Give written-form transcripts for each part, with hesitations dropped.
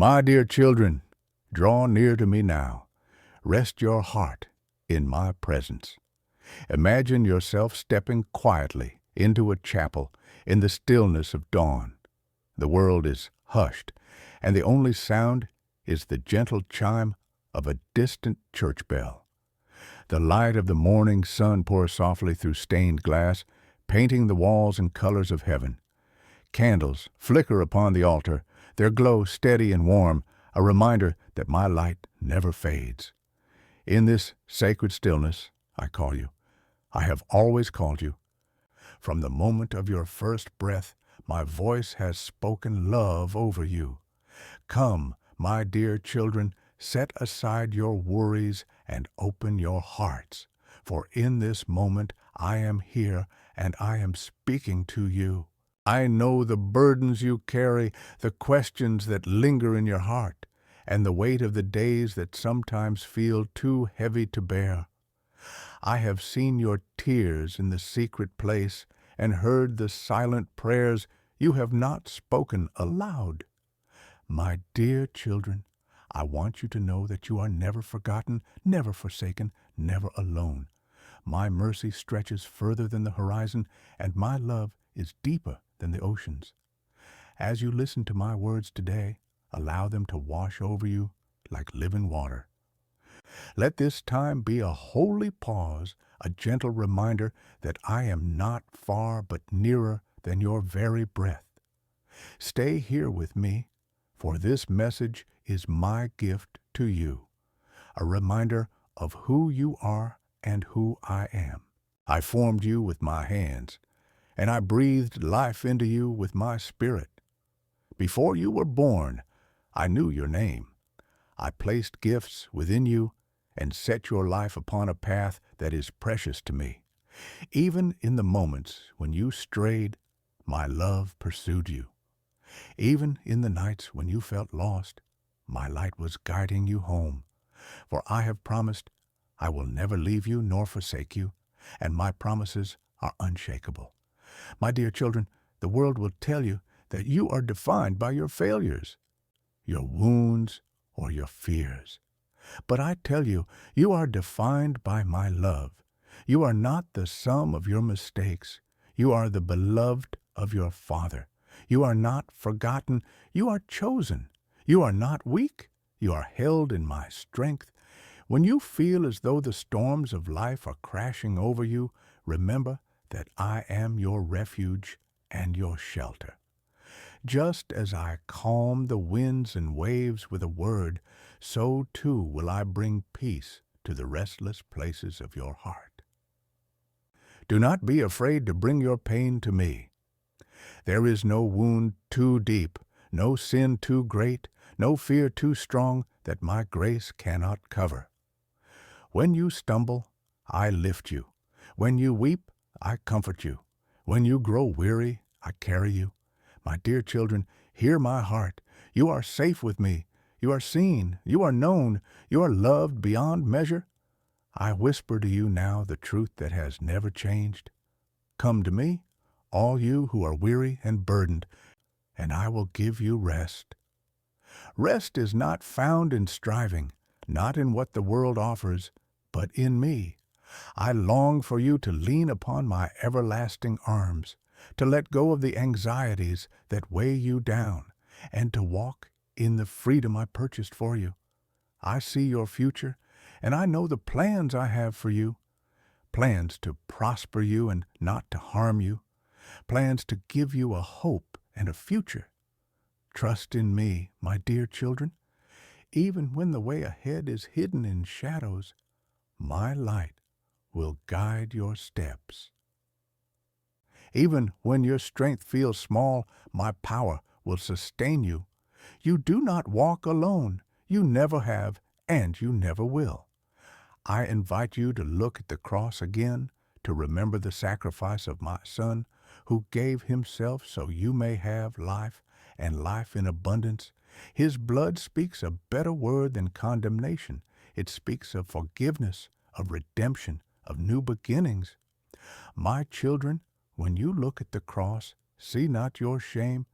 My dear children, draw near to me now. Rest your heart in my presence. Imagine yourself stepping quietly into a chapel in the stillness of dawn. The world is hushed, and the only sound is the gentle chime of a distant church bell. The light of the morning sun pours softly through stained glass, painting the walls in colors of heaven. Candles flicker upon the altar, their glow steady and warm, a reminder that my light never fades. In this sacred stillness, I call you. I have always called you. From the moment of your first breath, my voice has spoken love over you. Come, my dear children, set aside your worries and open your hearts, for in this moment I am here and I am speaking to you. I know the burdens you carry, the questions that linger in your heart, and the weight of the days that sometimes feel too heavy to bear. I have seen your tears in the secret place and heard the silent prayers you have not spoken aloud. My dear children, I want you to know that you are never forgotten, never forsaken, never alone. My mercy stretches further than the horizon, and my love is deeper than the oceans. As you listen to my words today, allow them to wash over you like living water. Let this time be a holy pause, a gentle reminder that I am not far but nearer than your very breath. Stay here with me, for this message is my gift to you, a reminder of who you are and who I am. I formed you with my hands, and I breathed life into you with my spirit. Before you were born, I knew your name. I placed gifts within you and set your life upon a path that is precious to me. Even in the moments when you strayed, my love pursued you. Even in the nights when you felt lost, my light was guiding you home. For I have promised I will never leave you nor forsake you, and my promises are unshakable. My dear children, the world will tell you that you are defined by your failures, your wounds, or your fears. But I tell you, you are defined by my love. You are not the sum of your mistakes. You are the beloved of your Father. You are not forgotten. You are chosen. You are not weak. You are held in my strength. When you feel as though the storms of life are crashing over you, remember that I am your refuge and your shelter. Just as I calm the winds and waves with a word, so too will I bring peace to the restless places of your heart. Do not be afraid to bring your pain to me. There is no wound too deep, no sin too great, no fear too strong that my grace cannot cover. When you stumble, I lift you. When you weep, I comfort you. When you grow weary, I carry you. My dear children, hear my heart. You are safe with me. You are seen. You are known. You are loved beyond measure. I whisper to you now the truth that has never changed. Come to me, all you who are weary and burdened, and I will give you rest. Rest is not found in striving, not in what the world offers, but in me. I long for you to lean upon my everlasting arms, to let go of the anxieties that weigh you down, and to walk in the freedom I purchased for you. I see your future, and I know the plans I have for you, plans to prosper you and not to harm you, plans to give you a hope and a future. Trust in me, my dear children. Even when the way ahead is hidden in shadows, my light will guide your steps. Even when your strength feels small, my power will sustain you. You do not walk alone. You never have, and you never will. I invite you to look at the cross again, to remember the sacrifice of my Son, who gave himself so you may have life, and life in abundance. His blood speaks a better word than condemnation. It speaks of forgiveness, of redemption, of new beginnings. My children, when you look at the cross, see not your shame,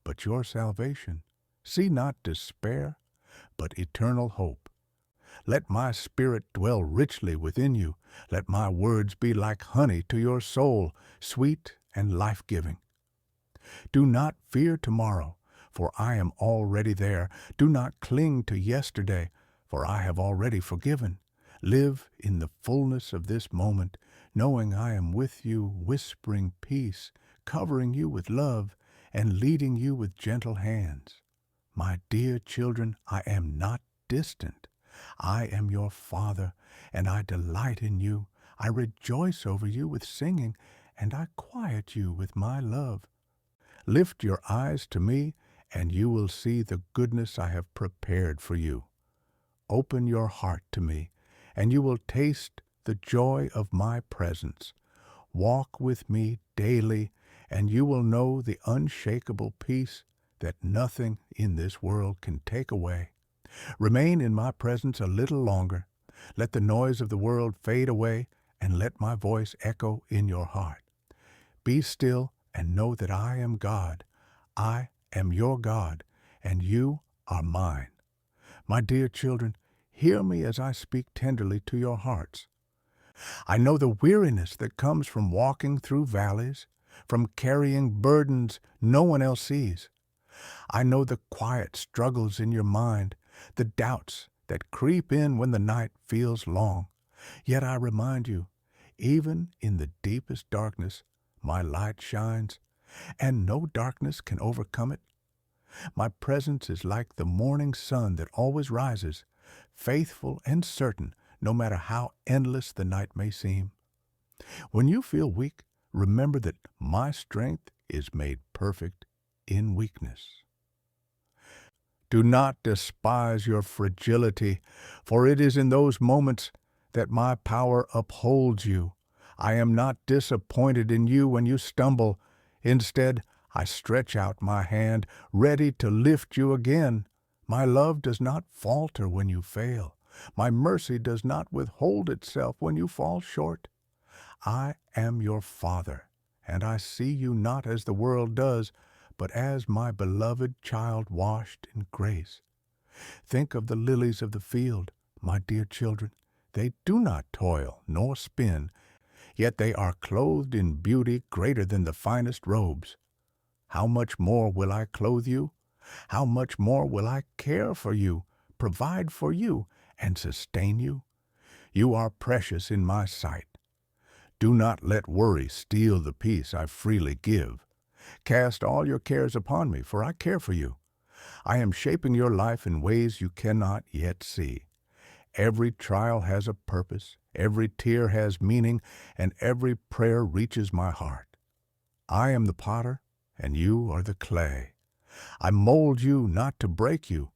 but your salvation. See not despair, but eternal hope. Let my spirit dwell richly within you. Let my words be like honey to your soul, sweet and life-giving. Do not fear tomorrow, for I am already there. Do not cling to yesterday, for I have already forgiven. Live in the fullness of this moment, knowing I am with you, whispering peace, covering you with love, and leading you with gentle hands. My dear children, I am not distant. I am your Father, and I delight in you. I rejoice over you with singing, and I quiet you with my love. Lift your eyes to me, and you will see the goodness I have prepared for you. Open your heart to me, and you will taste the joy of my presence. Walk with me daily, and you will know the unshakable peace that nothing in this world can take away. Remain in my presence a little longer. Let the noise of the world fade away, and let my voice echo in your heart. Be still and know that I am God. I am your God, and you are mine. My dear children, hear me as I speak tenderly to your hearts. I know the weariness that comes from walking through valleys, from carrying burdens no one else sees. I know the quiet struggles in your mind, the doubts that creep in when the night feels long. Yet I remind you, even in the deepest darkness, my light shines, and no darkness can overcome it. My presence is like the morning sun that always rises, faithful and certain, no matter how endless the night may seem. When you feel weak, remember that my strength is made perfect in weakness. Do not despise your fragility, for it is in those moments that my power upholds you. I am not disappointed in you when you stumble. Instead, I stretch out my hand, ready to lift you again. My love does not falter when you fail. My mercy does not withhold itself when you fall short. I am your Father, and I see you not as the world does, but as my beloved child washed in grace. Think of the lilies of the field, my dear children. They do not toil nor spin, yet they are clothed in beauty greater than the finest robes. How much more will I clothe you? How much more will I care for you, provide for you, and sustain you? You are precious in my sight. Do not let worry steal the peace I freely give. Cast all your cares upon me, for I care for you. I am shaping your life in ways you cannot yet see. Every trial has a purpose, every tear has meaning, and every prayer reaches my heart. I am the potter, and you are the clay. I mold you not to break you,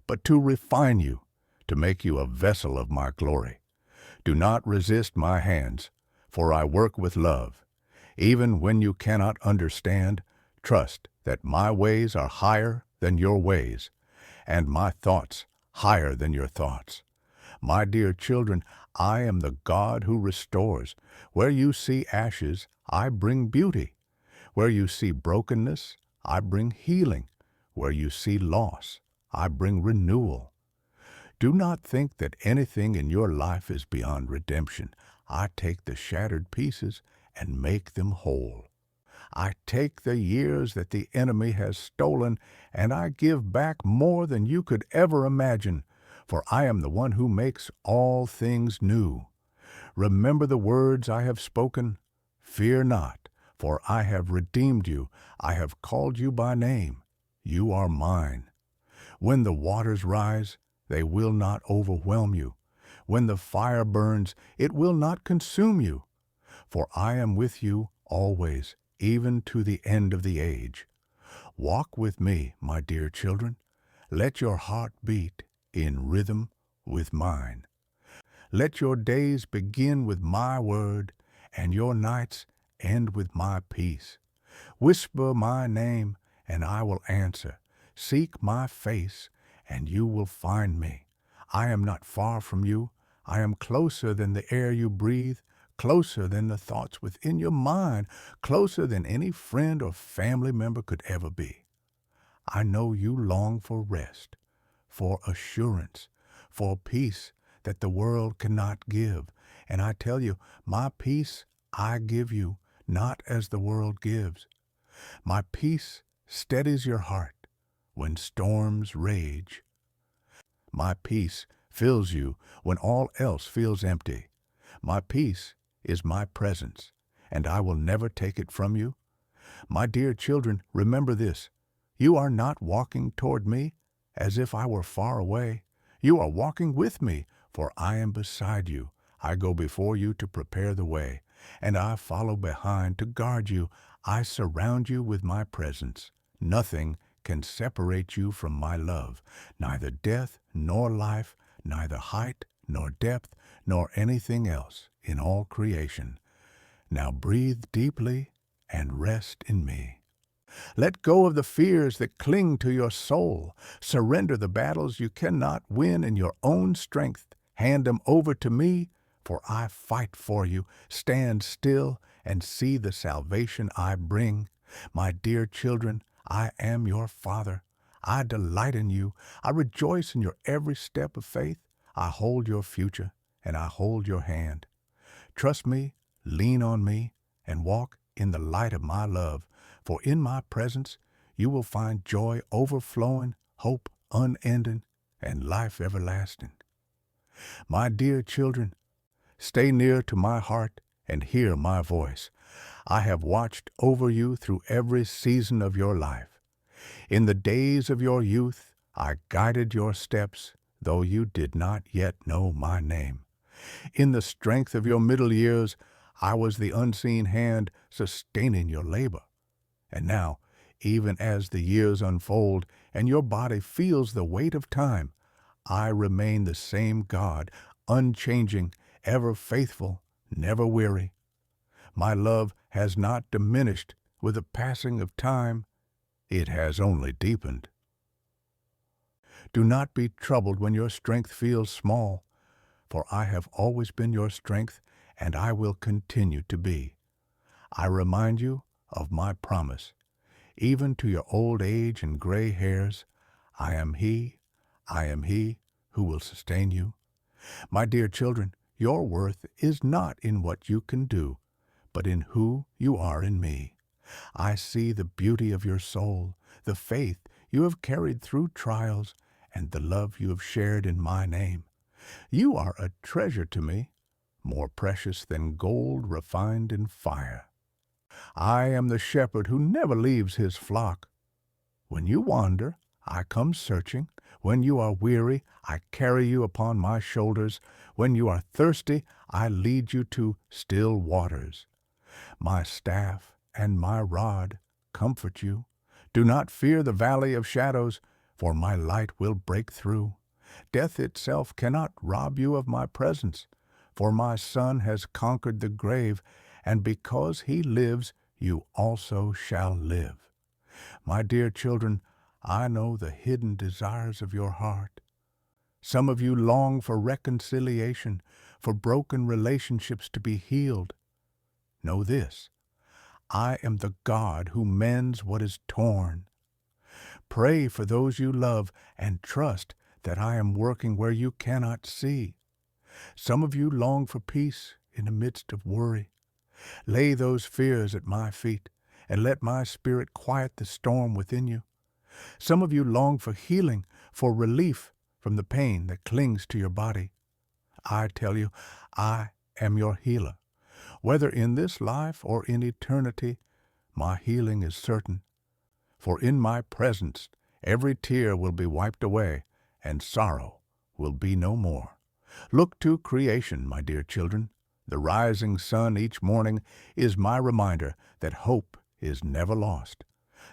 but to refine you, to make you a vessel of my glory. Do not resist my hands, for I work with love. Even when you cannot understand, trust that my ways are higher than your ways, and my thoughts higher than your thoughts. My dear children, I am the God who restores. Where you see ashes, I bring beauty. Where you see brokenness, I bring healing. Where you see loss, I bring renewal. Do not think that anything in your life is beyond redemption. I take the shattered pieces and make them whole. I take the years that the enemy has stolen, and I give back more than you could ever imagine, for I am the one who makes all things new. Remember the words I have spoken. Fear not, for I have redeemed you. I have called you by name. You are mine. When the waters rise, they will not overwhelm you. When the fire burns, it will not consume you. For I am with you always, even to the end of the age. Walk with me, my dear children. Let your heart beat in rhythm with mine. Let your days begin with my word, and your nights end with my peace. Whisper my name, and I will answer. Seek my face, and you will find me. I am not far from you. I am closer than the air you breathe, closer than the thoughts within your mind, closer than any friend or family member could ever be. I know you long for rest, for assurance, for peace that the world cannot give. And I tell you, my peace I give you, not as the world gives. My peace steadies your heart when storms rage. My peace fills you when all else feels empty. My peace is my presence, and I will never take it from you. My dear children, remember this. You are not walking toward me as if I were far away. You are walking with me, for I am beside you. I go before you to prepare the way, and I follow behind to guard you. I surround you with my presence. Nothing can separate you from my love, neither death nor life, neither height nor depth, nor anything else in all creation. Now breathe deeply and rest in me. Let go of the fears that cling to your soul. Surrender the battles you cannot win in your own strength. Hand them over to me, for I fight for you. Stand still and see the salvation I bring. My dear children, I am your Father. I delight in you. I rejoice in your every step of faith. I hold your future, and I hold your hand. Trust me, lean on me, and walk in the light of my love. For in my presence you will find joy overflowing, hope unending, and life everlasting. My dear children, stay near to my heart and hear my voice. I have watched over you through every season of your life. In the days of your youth, I guided your steps, though you did not yet know my name. In the strength of your middle years, I was the unseen hand sustaining your labor. And now, even as the years unfold and your body feels the weight of time, I remain the same God, unchanging, ever faithful, never weary. My love has not diminished with the passing of time. It has only deepened. Do not be troubled when your strength feels small, for I have always been your strength, and I will continue to be. I remind you of my promise. Even to your old age and gray hairs, I am He who will sustain you. My dear children, your worth is not in what you can do, but in who you are in me. I see the beauty of your soul, the faith you have carried through trials, and the love you have shared in my name. You are a treasure to me, more precious than gold refined in fire. I am the shepherd who never leaves his flock. When you wander, I come searching. When you are weary, I carry you upon my shoulders. When you are thirsty, I lead you to still waters. My staff and my rod comfort you. Do not fear the valley of shadows, for my light will break through. Death itself cannot rob you of my presence, for my Son has conquered the grave, and because he lives, you also shall live. My dear children, I know the hidden desires of your heart. Some of you long for reconciliation, for broken relationships to be healed. Know this, I am the God who mends what is torn. Pray for those you love and trust that I am working where you cannot see. Some of you long for peace in the midst of worry. Lay those fears at my feet and let my spirit quiet the storm within you. Some of you long for healing, for relief from the pain that clings to your body. I tell you, I am your healer. Whether in this life or in eternity, my healing is certain. For in my presence, every tear will be wiped away, and sorrow will be no more. Look to creation, my dear children. The rising sun each morning is my reminder that hope is never lost.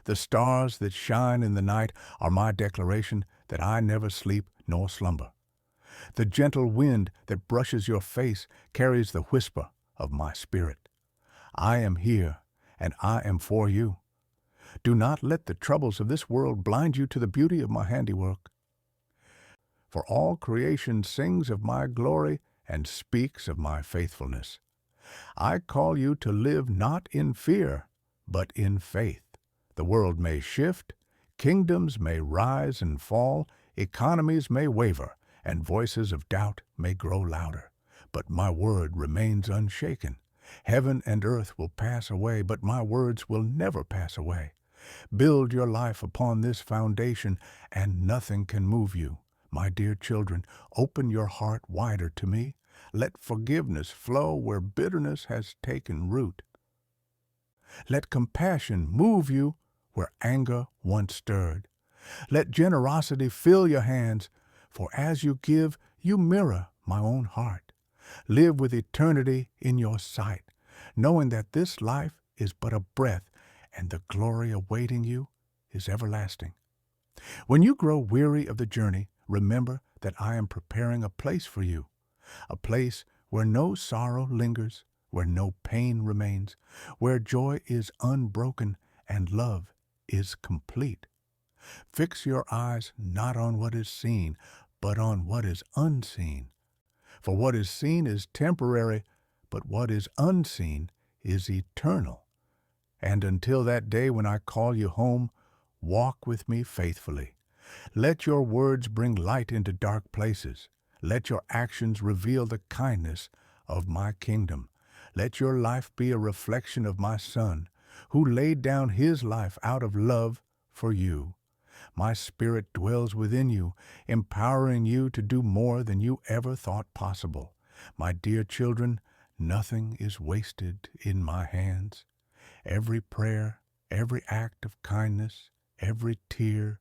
The stars that shine in the night are my declaration that I never sleep nor slumber. The gentle wind that brushes your face carries the whisper of my spirit. I am here, and I am for you. Do not let the troubles of this world blind you to the beauty of my handiwork. For all creation sings of my glory and speaks of my faithfulness. I call you to live not in fear, but in faith. The world may shift, Kingdoms may rise and fall, economies may waver, and voices of doubt may grow louder. But my word remains unshaken. Heaven and earth will pass away, but my words will never pass away. Build your life upon this foundation, and nothing can move you. My dear children, open your heart wider to me. Let forgiveness flow where bitterness has taken root. Let compassion move you where anger once stirred. Let generosity fill your hands, for as you give, you mirror my own heart. Live with eternity in your sight, knowing that this life is but a breath, and the glory awaiting you is everlasting. When you grow weary of the journey, remember that I am preparing a place for you, a place where no sorrow lingers, where no pain remains, where joy is unbroken and love is complete. Fix your eyes not on what is seen, but on what is unseen. For what is seen is temporary, but what is unseen is eternal. And until that day when I call you home, walk with me faithfully. Let your words bring light into dark places. Let your actions reveal the kindness of my kingdom. Let your life be a reflection of my Son, who laid down his life out of love for you. My Spirit dwells within you, empowering you to do more than you ever thought possible. My dear children, nothing is wasted in my hands. Every prayer, every act of kindness, every tear,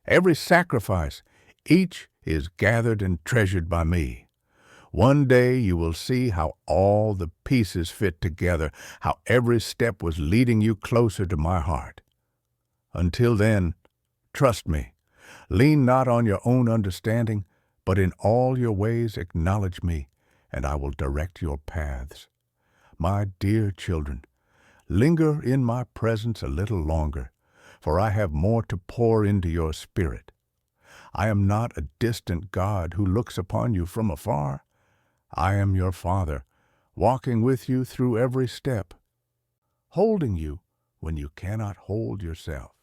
every sacrifice, each is gathered and treasured by me. One day you will see how all the pieces fit together, how every step was leading you closer to my heart. Until then, trust me. Lean not on your own understanding, but in all your ways acknowledge me, and I will direct your paths. My dear children, linger in my presence a little longer, for I have more to pour into your spirit. I am not a distant God who looks upon you from afar. I am your Father, walking with you through every step, holding you when you cannot hold yourself.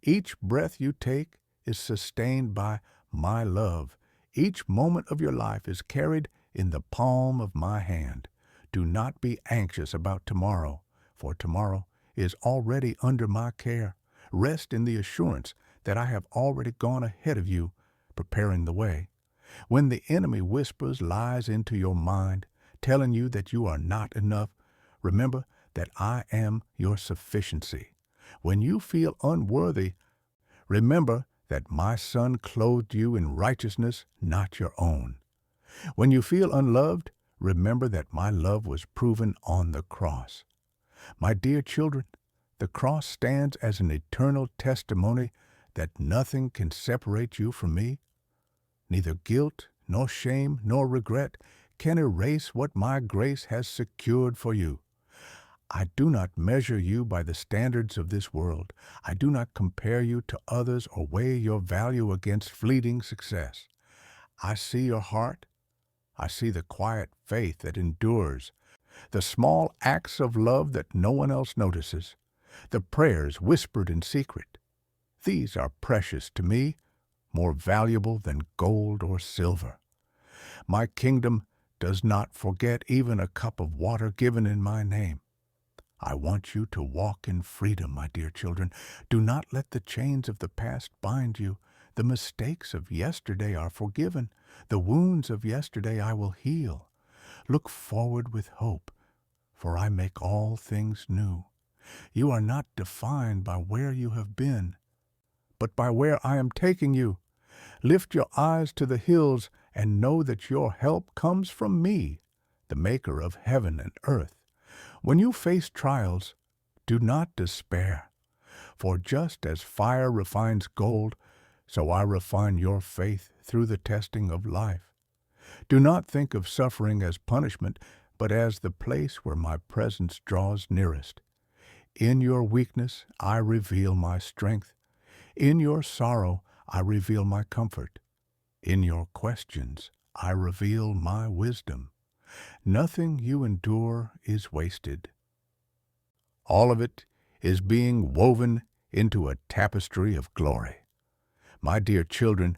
Each breath you take is sustained by my love. Each moment of your life is carried in the palm of my hand. Do not be anxious about tomorrow, for tomorrow is already under my care. Rest in the assurance that I have already gone ahead of you, preparing the way. When the enemy whispers lies into your mind, telling you that you are not enough, remember that I am your sufficiency. When you feel unworthy, remember that my Son clothed you in righteousness, not your own. When you feel unloved, remember that my love was proven on the cross. My dear children, the cross stands as an eternal testimony that nothing can separate you from me. Neither guilt, nor shame, nor regret can erase what my grace has secured for you. I do not measure you by the standards of this world. I do not compare you to others or weigh your value against fleeting success. I see your heart. I see the quiet faith that endures, the small acts of love that no one else notices, the prayers whispered in secret. These are precious to me, more valuable than gold or silver. My kingdom does not forget even a cup of water given in my name. I want you to walk in freedom, my dear children. Do not let the chains of the past bind you. The mistakes of yesterday are forgiven. The wounds of yesterday I will heal. Look forward with hope, for I make all things new. You are not defined by where you have been, but by where I am taking you. Lift your eyes to the hills and know that your help comes from me, the maker of heaven and earth. When you face trials, do not despair, for just as fire refines gold, so I refine your faith through the testing of life. Do not think of suffering as punishment, but as the place where my presence draws nearest. In your weakness I reveal my strength. In your sorrow I reveal my comfort. In your questions I reveal my wisdom. Nothing you endure is wasted. All of it is being woven into a tapestry of glory. My dear children,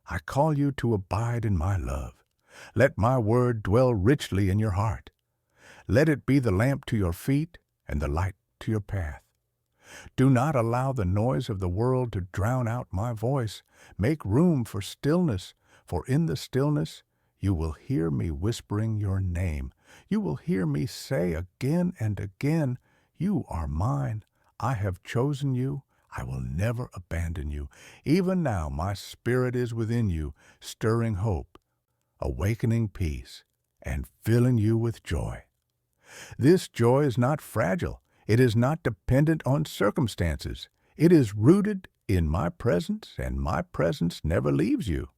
I call you to abide in my love. Let my word dwell richly in your heart. Let it be the lamp to your feet and the light to your path. Do not allow the noise of the world to drown out my voice. Make room for stillness, for in the stillness you will hear me whispering your name. You will hear me say again and again, "You are mine. I have chosen you. I will never abandon you." Even now my spirit is within you, stirring hope, awakening peace, and filling you with joy. This joy is not fragile. It is not dependent on circumstances. It is rooted in my presence, and my presence never leaves you.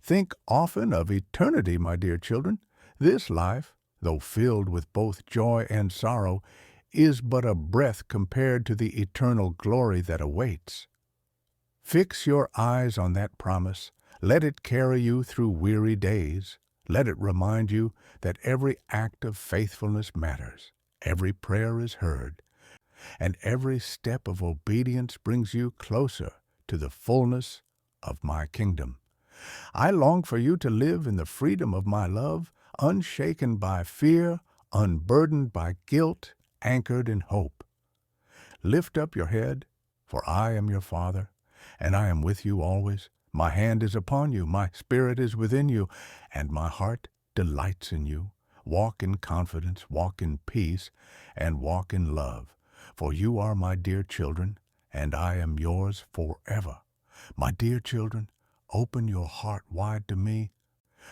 Think often of eternity, my dear children. This life, though filled with both joy and sorrow, is but a breath compared to the eternal glory that awaits. Fix your eyes on that promise. Let it carry you through weary days. Let it remind you that every act of faithfulness matters. Every prayer is heard, and every step of obedience brings you closer to the fullness of my kingdom. I long for you to live in the freedom of my love, unshaken by fear, unburdened by guilt, anchored in hope. Lift up your head, for I am your Father, and I am with you always. My hand is upon you, my spirit is within you, and my heart delights in you. Walk in confidence, walk in peace, and walk in love, for you are my dear children, and I am yours forever. My dear children, open your heart wide to me,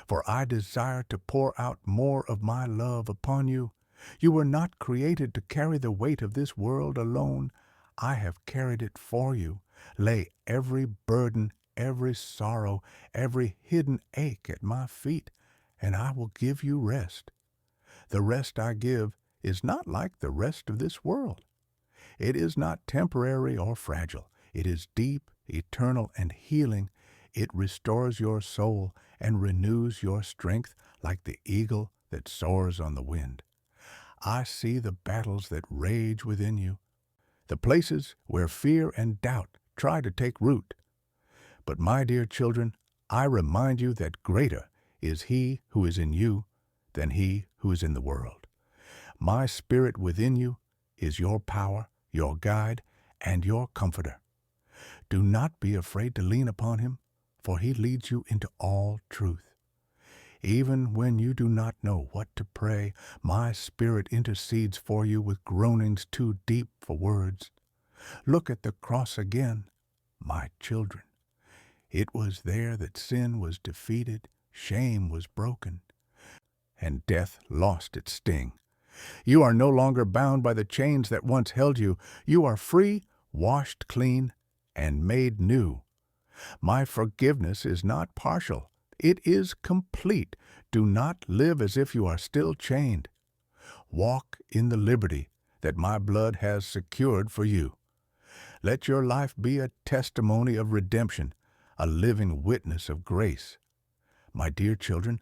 for I desire to pour out more of my love upon you. You were not created to carry the weight of this world alone. I have carried it for you. Lay every burden, every sorrow, every hidden ache at my feet, and I will give you rest. The rest I give is not like the rest of this world. It is not temporary or fragile. It is deep, eternal, and healing. It restores your soul and renews your strength like the eagle that soars on the wind. I see the battles that rage within you, the places where fear and doubt try to take root. But my dear children, I remind you that greater is He who is in you than he who is in the world. My Spirit within you is your power, your guide, and your comforter. Do not be afraid to lean upon Him, for He leads you into all truth. Even when you do not know what to pray, my Spirit intercedes for you with groanings too deep for words. Look at the cross again, my children. It was there that sin was defeated, shame was broken, and death lost its sting. You are no longer bound by the chains that once held you. You are free, washed clean, and made new. My forgiveness is not partial. It is complete. Do not live as if you are still chained. Walk in the liberty that my blood has secured for you. Let your life be a testimony of redemption, a living witness of grace. My dear children,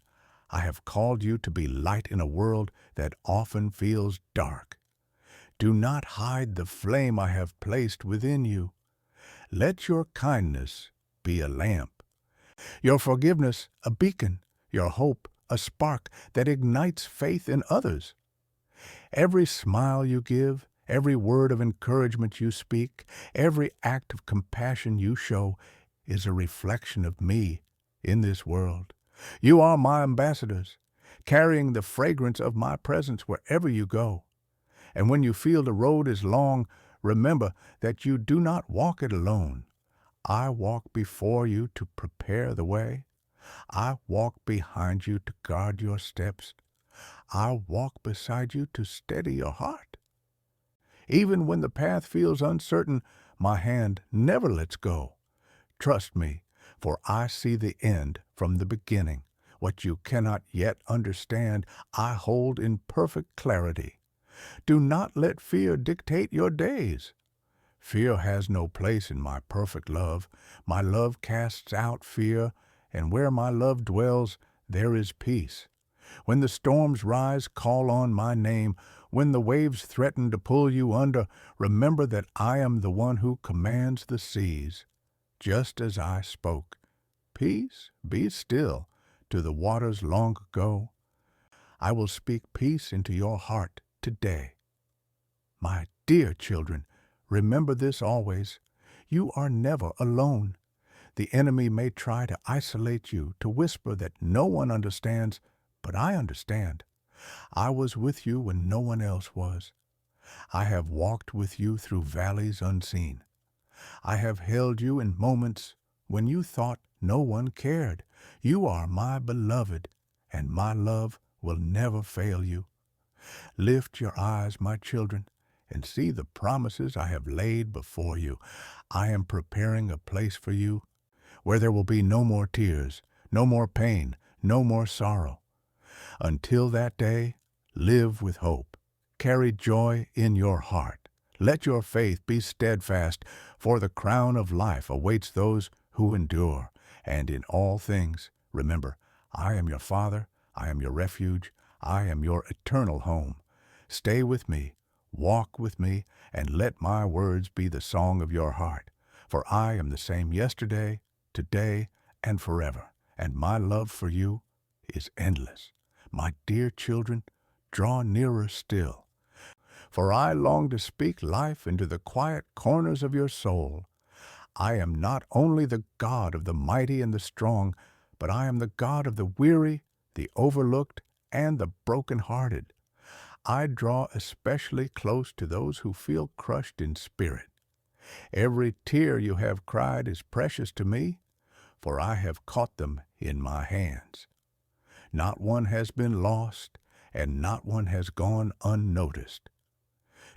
I have called you to be light in a world that often feels dark. Do not hide the flame I have placed within you. Let your kindness be a lamp, your forgiveness a beacon, your hope a spark that ignites faith in others. Every smile you give, every word of encouragement you speak, every act of compassion you show is a reflection of me in this world. You are my ambassadors, carrying the fragrance of my presence wherever you go. And when you feel the road is long, remember that you do not walk it alone. I walk before you to prepare the way. I walk behind you to guard your steps. I walk beside you to steady your heart. Even when the path feels uncertain, my hand never lets go. Trust me, for I see the end from the beginning. What you cannot yet understand, I hold in perfect clarity. Do not let fear dictate your days. Fear has no place in my perfect love. My love casts out fear, and where my love dwells, there is peace. When the storms rise, call on my name. When the waves threaten to pull you under, remember that I am the one who commands the seas. Just as I spoke, "Peace, be still," to the waters long ago, I will speak peace into your heart today. My dear children, remember this always. You are never alone. The enemy may try to isolate you, to whisper that no one understands, but I understand. I was with you when no one else was. I have walked with you through valleys unseen. I have held you in moments when you thought no one cared. You are my beloved, and my love will never fail you. Lift your eyes, my children, and see the promises I have laid before you. I am preparing a place for you where there will be no more tears, no more pain, no more sorrow. Until that day, live with hope. Carry joy in your heart. Let your faith be steadfast, for the crown of life awaits those who endure. And in all things, remember, I am your Father, I am your refuge, I am your eternal home. Stay with me, walk with me, and let my words be the song of your heart. For I am the same yesterday, today, and forever, and my love for you is endless. My dear children, draw nearer still, for I long to speak life into the quiet corners of your soul. I am not only the God of the mighty and the strong, but I am the God of the weary, the overlooked, and the broken-hearted. I draw especially close to those who feel crushed in spirit. Every tear you have cried is precious to me, for I have caught them in my hands. Not one has been lost, and not one has gone unnoticed.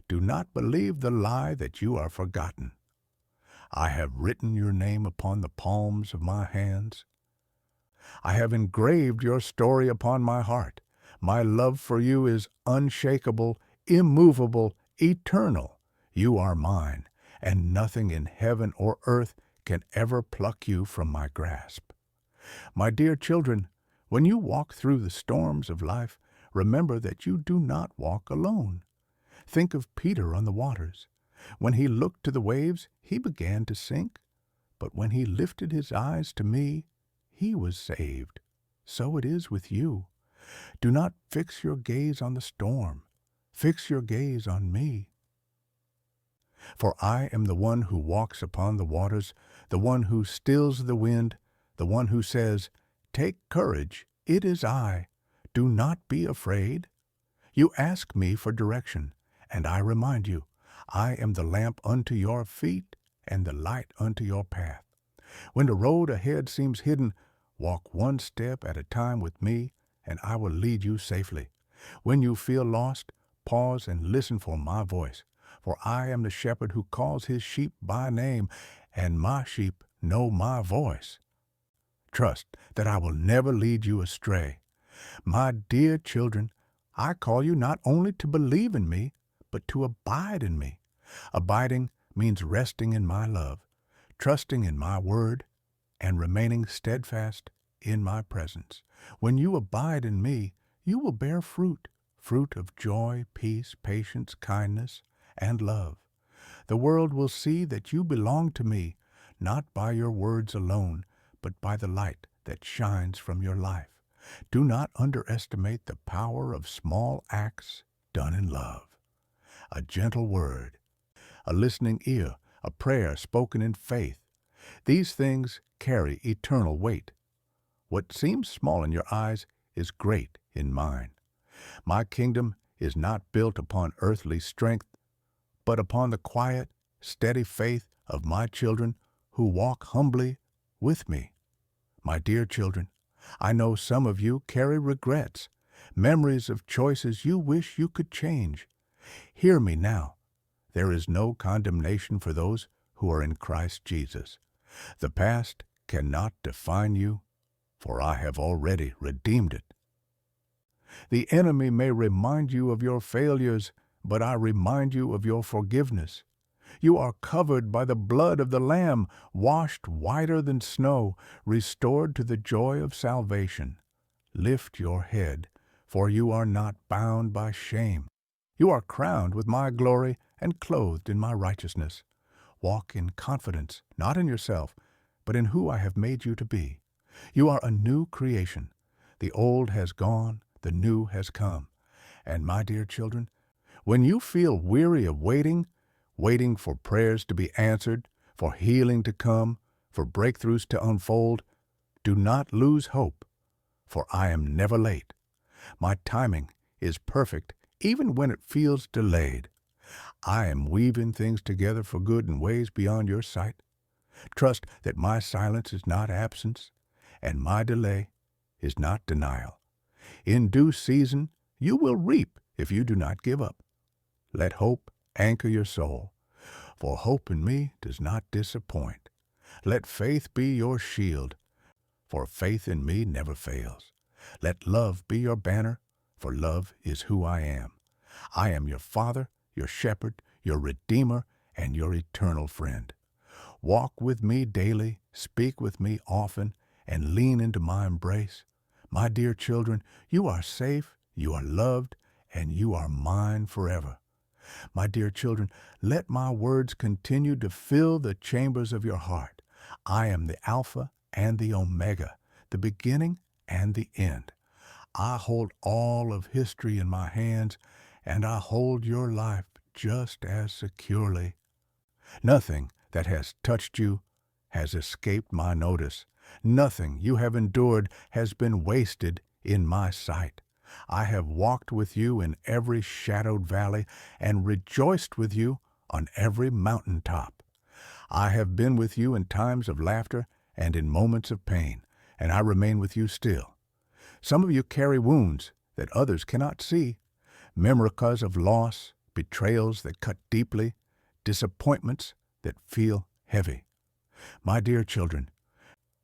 Do not believe the lie that you are forgotten. I have written your name upon the palms of my hands. I have engraved your story upon my heart. My love for you is unshakable, immovable, eternal. You are mine, and nothing in heaven or earth can ever pluck you from my grasp. My dear children, when you walk through the storms of life, remember that you do not walk alone. Think of Peter on the waters. When he looked to the waves, he began to sink. But when he lifted his eyes to me, he was saved. So it is with you. Do not fix your gaze on the storm. Fix your gaze on me. For I am the one who walks upon the waters, the one who stills the wind, the one who says, "Take courage, it is I. Do not be afraid." You ask me for direction, and I remind you, I am the lamp unto your feet and the light unto your path. When the road ahead seems hidden, walk one step at a time with me, and I will lead you safely. When you feel lost, pause and listen for my voice, for I am the shepherd who calls his sheep by name, and my sheep know my voice. Trust that I will never lead you astray. My dear children, I call you not only to believe in me, but to abide in me. Abiding means resting in my love, trusting in my word, and remaining steadfast in my presence. When you abide in me, you will bear fruit, fruit of joy, peace, patience, kindness, and love. The world will see that you belong to me, not by your words alone, but by the light that shines from your life. Do not underestimate the power of small acts done in love. A gentle word, a listening ear, a prayer spoken in faith. These things carry eternal weight. What seems small in your eyes is great in mine. My kingdom is not built upon earthly strength, but upon the quiet, steady faith of my children who walk humbly with me. My dear children, I know some of you carry regrets, memories of choices you wish you could change. Hear me now. There is no condemnation for those who are in Christ Jesus. The past cannot define you, for I have already redeemed it. The enemy may remind you of your failures, but I remind you of your forgiveness. You are covered by the blood of the Lamb, washed whiter than snow, restored to the joy of salvation. Lift your head, for you are not bound by shame. You are crowned with my glory and clothed in my righteousness. Walk in confidence, not in yourself, but in who I have made you to be. You are a new creation. The old has gone, the new has come. And my dear children, when you feel weary of waiting for prayers to be answered, for healing to come, for breakthroughs to unfold, do not lose hope, for I am never late. My timing is perfect even when it feels delayed. I am weaving things together for good in ways beyond your sight. Trust that my silence is not absence, and my delay is not denial. In due season, you will reap if you do not give up. Let hope anchor your soul, for hope in me does not disappoint. Let faith be your shield, for faith in me never fails. Let love be your banner, for love is who I am. I am your Father, your Shepherd, your Redeemer, and your eternal friend. Walk with me daily, speak with me often, and lean into my embrace. My dear children, you are safe, you are loved, and you are mine forever. My dear children, let my words continue to fill the chambers of your heart. I am the Alpha and the Omega, the beginning and the end. I hold all of history in my hands, and I hold your life just as securely. Nothing that has touched you has escaped my notice. Nothing you have endured has been wasted in my sight. I have walked with you in every shadowed valley and rejoiced with you on every mountain top. I have been with you in times of laughter and in moments of pain, and I remain with you still. Some of you carry wounds that others cannot see, memories of loss, betrayals that cut deeply, disappointments that feel heavy. My dear children,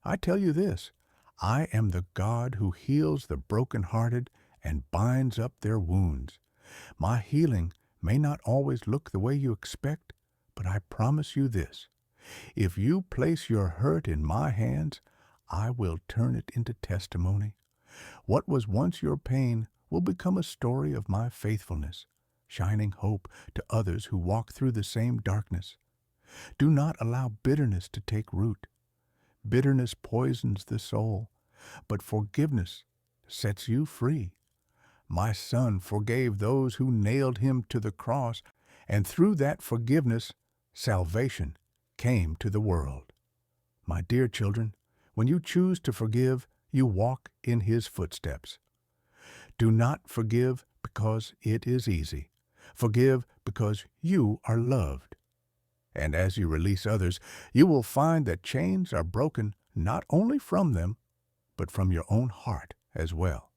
I tell you this, I am the God who heals the brokenhearted and binds up their wounds. My healing may not always look the way you expect, but I promise you this. If you place your hurt in my hands, I will turn it into testimony. What was once your pain will become a story of my faithfulness, shining hope to others who walk through the same darkness. Do not allow bitterness to take root. Bitterness poisons the soul, but forgiveness sets you free. My Son forgave those who nailed him to the cross, and through that forgiveness, salvation came to the world. My dear children, when you choose to forgive, you walk in his footsteps. Do not forgive because it is easy. Forgive because you are loved. And as you release others, you will find that chains are broken not only from them, but from your own heart as well.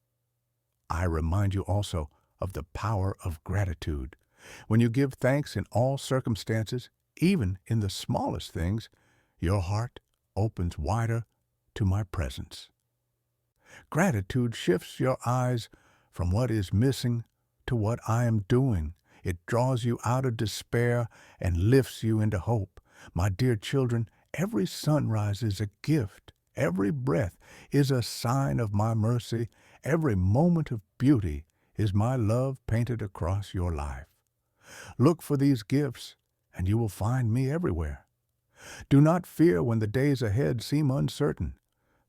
I remind you also of the power of gratitude. When you give thanks in all circumstances, even in the smallest things, your heart opens wider to my presence. Gratitude shifts your eyes from what is missing to what I am doing. It draws you out of despair and lifts you into hope. My dear children, every sunrise is a gift. Every breath is a sign of my mercy. Every moment of beauty is my love painted across your life. Look for these gifts, and you will find me everywhere. Do not fear when the days ahead seem uncertain.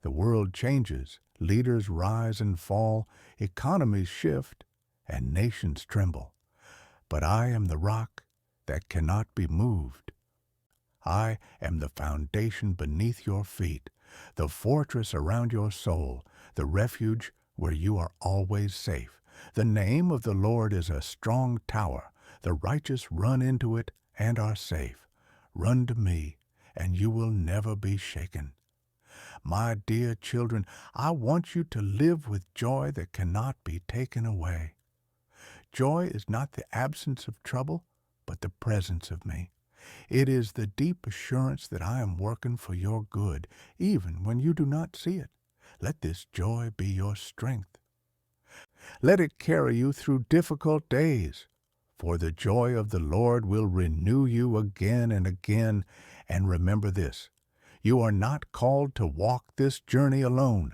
The world changes, leaders rise and fall, economies shift, and nations tremble. But I am the rock that cannot be moved. I am the foundation beneath your feet, the fortress around your soul, the refuge where you are always safe. The name of the Lord is a strong tower. The righteous run into it and are safe. Run to me, and you will never be shaken. My dear children, I want you to live with joy that cannot be taken away. Joy is not the absence of trouble, but the presence of me. It is the deep assurance that I am working for your good, even when you do not see it. Let this joy be your strength. Let it carry you through difficult days, for the joy of the Lord will renew you again and again. And remember this, you are not called to walk this journey alone.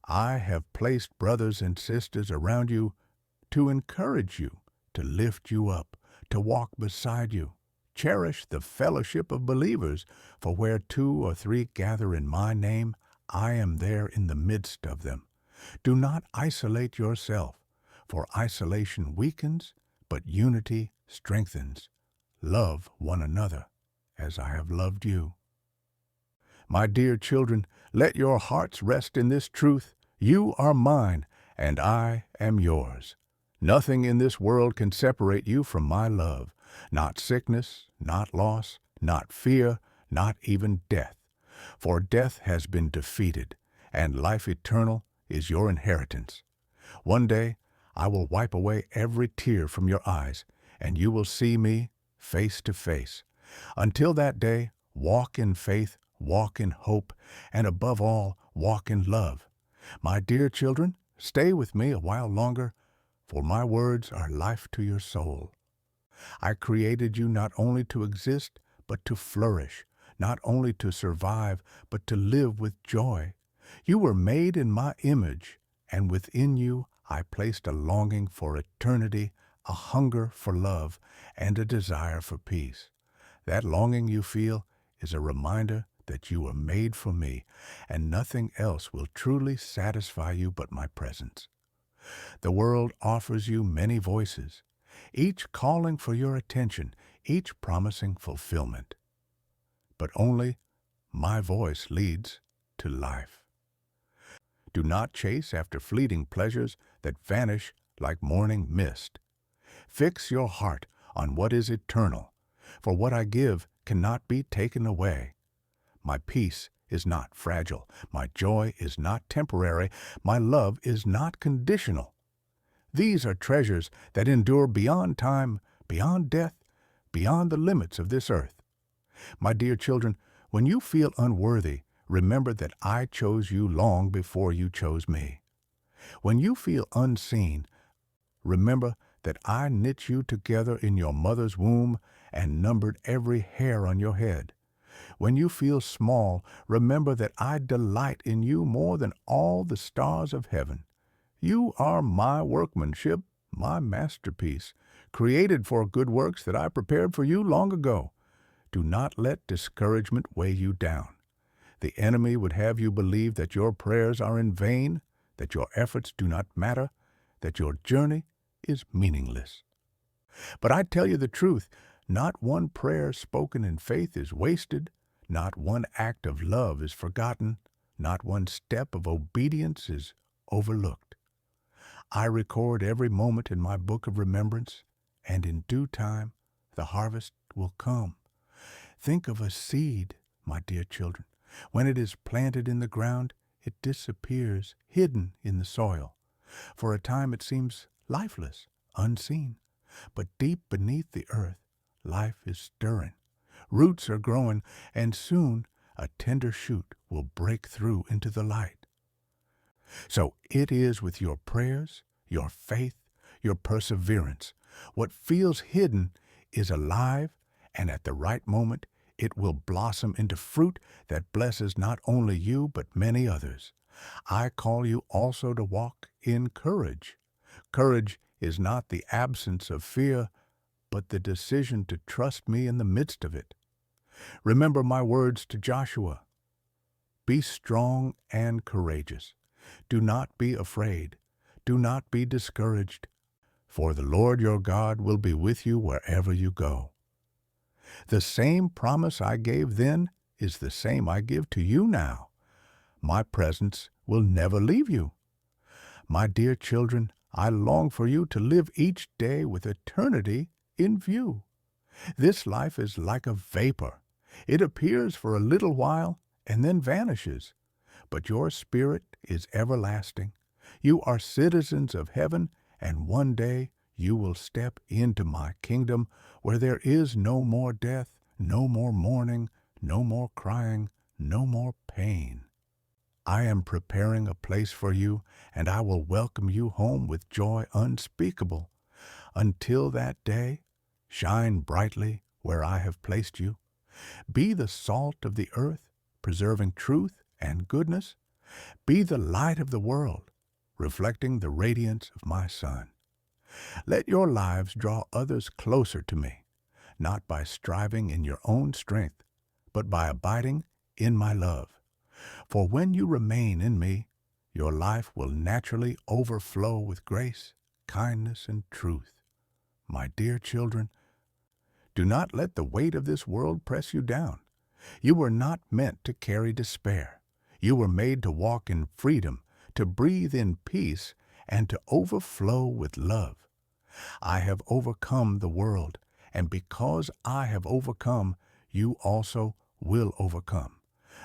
I have placed brothers and sisters around you to encourage you, to lift you up, to walk beside you. Cherish the fellowship of believers, for where two or three gather in my name, I am there in the midst of them. Do not isolate yourself, for isolation weakens, but unity strengthens. Love one another as I have loved you. My dear children, let your hearts rest in this truth. You are mine, and I am yours. Nothing in this world can separate you from my love. Not sickness, not loss, not fear, not even death. For death has been defeated, and life eternal is your inheritance. One day I will wipe away every tear from your eyes, and you will see me face to face. Until that day, walk in faith, walk in hope, and above all, walk in love. My dear children, stay with me a while longer, for my words are life to your soul. I created you not only to exist, but to flourish, not only to survive, but to live with joy. You were made in my image, and within you I placed a longing for eternity, a hunger for love, and a desire for peace. That longing you feel is a reminder that you were made for me, and nothing else will truly satisfy you but my presence. The world offers you many voices, each calling for your attention, each promising fulfillment. But only my voice leads to life. Do not chase after fleeting pleasures that vanish like morning mist. Fix your heart on what is eternal, for what I give cannot be taken away. My peace is not fragile, my joy is not temporary, my love is not conditional. These are treasures that endure beyond time, beyond death, beyond the limits of this earth. My dear children, when you feel unworthy, remember that I chose you long before you chose me. When you feel unseen, remember that I knit you together in your mother's womb and numbered every hair on your head. When you feel small, remember that I delight in you more than all the stars of heaven. You are my workmanship, my masterpiece, created for good works that I prepared for you long ago. Do not let discouragement weigh you down. The enemy would have you believe that your prayers are in vain, that your efforts do not matter, that your journey is meaningless. But I tell you the truth, not one prayer spoken in faith is wasted, not one act of love is forgotten, not one step of obedience is overlooked. I record every moment in my book of remembrance, and in due time the harvest will come. Think of a seed, my dear children. When it is planted in the ground, it disappears, hidden in the soil. For a time it seems lifeless, unseen. But deep beneath the earth, life is stirring. Roots are growing, and soon a tender shoot will break through into the light. So it is with your prayers, your faith, your perseverance. What feels hidden is alive, and at the right moment it will blossom into fruit that blesses not only you but many others. I call you also to walk in courage. Courage is not the absence of fear, but the decision to trust me in the midst of it. Remember my words to Joshua. Be strong and courageous. Do not be afraid. Do not be discouraged, for the Lord your God will be with you wherever you go. The same promise I gave then is the same I give to you now. My presence will never leave you. My dear children, I long for you to live each day with eternity in view. This life is like a vapor. It appears for a little while and then vanishes. But your spirit is everlasting. You are citizens of heaven, and one day you will step into my kingdom where there is no more death, no more mourning, no more crying, no more pain. I am preparing a place for you, and I will welcome you home with joy unspeakable. Until that day, shine brightly where I have placed you. Be the salt of the earth, preserving truth and goodness. Be the light of the world, reflecting the radiance of my Son. Let your lives draw others closer to me, not by striving in your own strength, but by abiding in my love. For when you remain in me, your life will naturally overflow with grace, kindness, and truth. My dear children, do not let the weight of this world press you down. You were not meant to carry despair. You were made to walk in freedom, to breathe in peace, and to overflow with love. I have overcome the world, and because I have overcome, you also will overcome.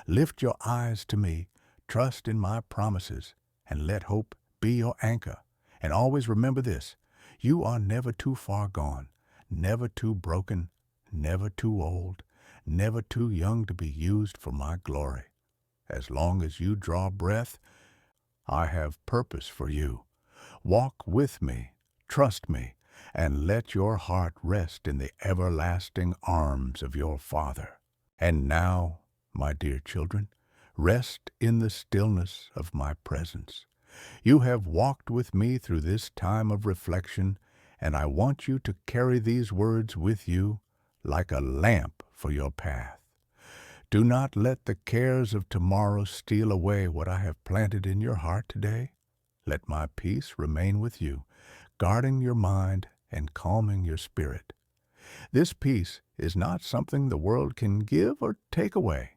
Lift your eyes to me, trust in my promises, and let hope be your anchor. And always remember this: you are never too far gone, never too broken, never too old, never too young to be used for my glory. As long as you draw breath, I have purpose for you. Walk with me, trust me, and let your heart rest in the everlasting arms of your Father. And now, my dear children, rest in the stillness of my presence. You have walked with me through this time of reflection, and I want you to carry these words with you like a lamp for your path. Do not let the cares of tomorrow steal away what I have planted in your heart today. Let my peace remain with you, guarding your mind and calming your spirit. This peace is not something the world can give or take away.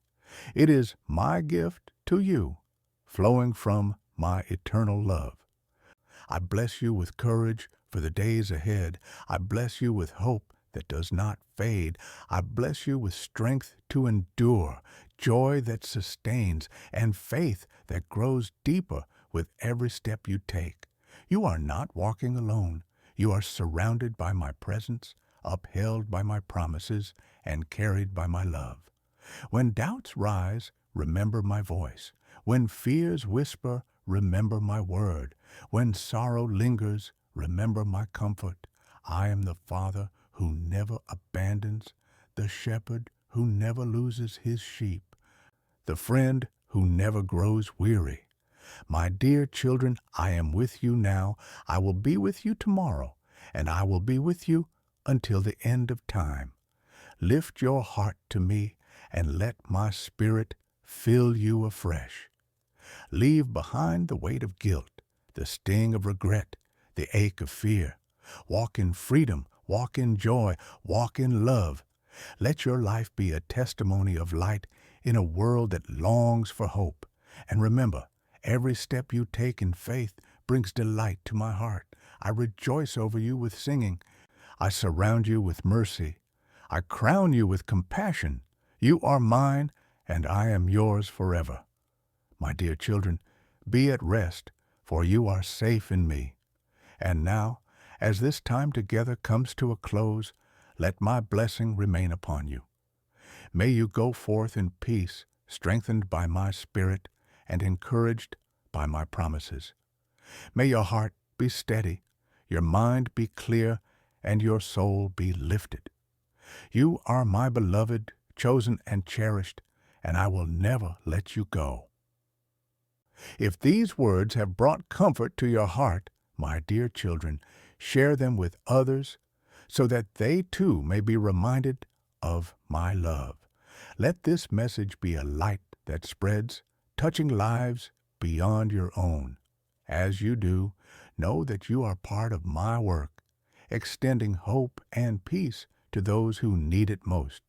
It is my gift to you, flowing from my eternal love. I bless you with courage for the days ahead. I bless you with hope that does not fade. I bless you with strength to endure, joy that sustains, and faith that grows deeper with every step you take. You are not walking alone. You are surrounded by my presence, upheld by my promises, and carried by my love. When doubts rise, remember my voice. When fears whisper, remember my word. When sorrow lingers, remember my comfort. I am the Father who never abandons, the shepherd who never loses his sheep, the friend who never grows weary. My dear children, I am with you now. I will be with you tomorrow, and I will be with you until the end of time. Lift your heart to me and let my spirit fill you afresh. Leave behind the weight of guilt, the sting of regret, the ache of fear. Walk in freedom, walk in joy, walk in love. Let your life be a testimony of light in a world that longs for hope. And remember, every step you take in faith brings delight to my heart. I rejoice over you with singing. I surround you with mercy. I crown you with compassion. You are mine, and I am yours forever. My dear children, be at rest, for you are safe in me. And now, as this time together comes to a close, let my blessing remain upon you. May you go forth in peace, strengthened by my Spirit and encouraged by my promises. May your heart be steady, your mind be clear, and your soul be lifted. You are my beloved, chosen, and cherished, and I will never let you go. If these words have brought comfort to your heart, my dear children, share them with others so that they too may be reminded of my love. Let this message be a light that spreads, touching lives beyond your own. As you do, know that you are part of my work, extending hope and peace to those who need it most.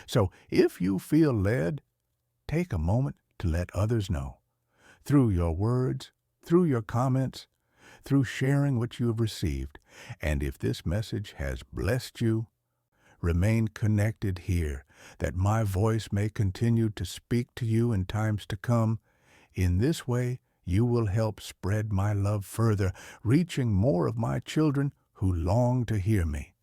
So if you feel led, take a moment to let others know. Through your words, through your comments, through sharing what you have received. And if this message has blessed you, remain connected here, that my voice may continue to speak to you in times to come. In this way, you will help spread my love further, reaching more of my children who long to hear me.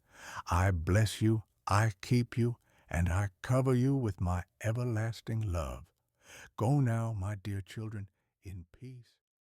I bless you, I keep you, and I cover you with my everlasting love. Go now, my dear children, in peace.